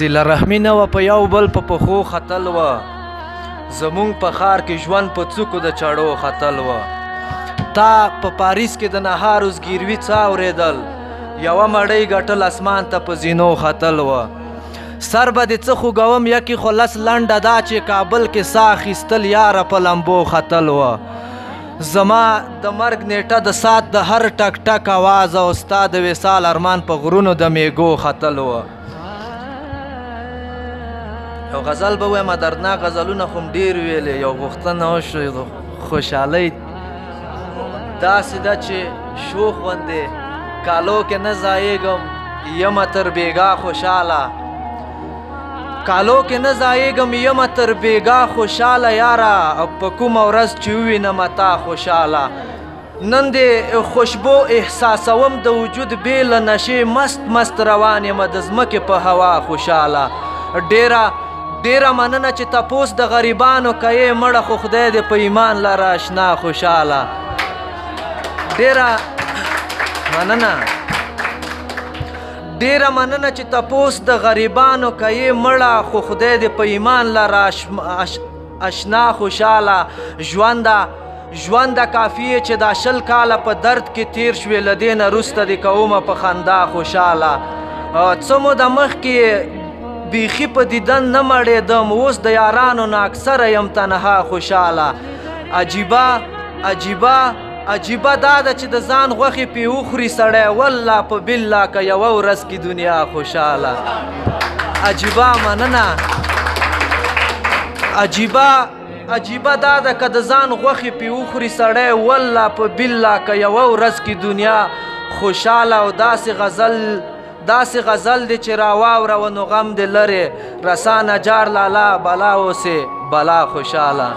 صله رحمي نه وه په یو بل په پښو ختل وه زمونږ په ښار کې ژوند په څوکو د چړو ختل وه تا په پاریس کې د نهار اوزګیروي څه اورېدل یوه مړۍ ګټل اسمان ته په زینو ختل وه سر به دې څه خوږوم یکې خو لس لنډه دا چې کابل کې ساه اخیستل یاره په لمبو ختل وه زما د مرګ نیټه د سات د هر ټک ټک اواز او ستا د وصال ارمان په غرونو د میږو ختل وه یو غزل به وایم دردناک غزلونه خو م ډېر ویلې یو غوښتنه وشوې د خوشحالۍ داسې ده چې شوخ غوندې کالو کې نه ځایېږم یمه تر بېګا خوشحاله کالو کې نه ځایېږم یمه تر بېګا خوشحاله یاره په کومه ورځ چې ووینمه تا خوشحاله نن دې خوشبو احساسوم د وجود بې له نشې مست مست روان یمه د ځمکې په هوا خوشحاله ډېره مننه چې تپوس د غریبانو کوې مړه خو خدای دې په ایمان لره اشنا خوشحاله ډېره مننه چې تپوس د غریبانو کوې مړه خو خدای دې په ایمان لره اشنا خوشحاله ژونده کافي چې دا 20 کاله په درد کې تیر شوې له دې نه وروسته دې کومه په خندا خوشحاله څه مو د مخکې بیخي په دیدن نه مړېدم اوس د یارانو نه اکثره یم تنها خوشحاله عجیبه دا ده چې د ځان غوښې پې وخوري سړی والله په بالله که یوه ورځ کې دنیا خوشحاله عجیبه دا ده که د ځان غوښې پې وخوري سړی والله په بالله که یوه ورځ کې دنیا خوشحاله او داسې غزل دی چې راواوره نو غم دې لرې رسا نجار لالا بلا اوسې بلا خوشحاله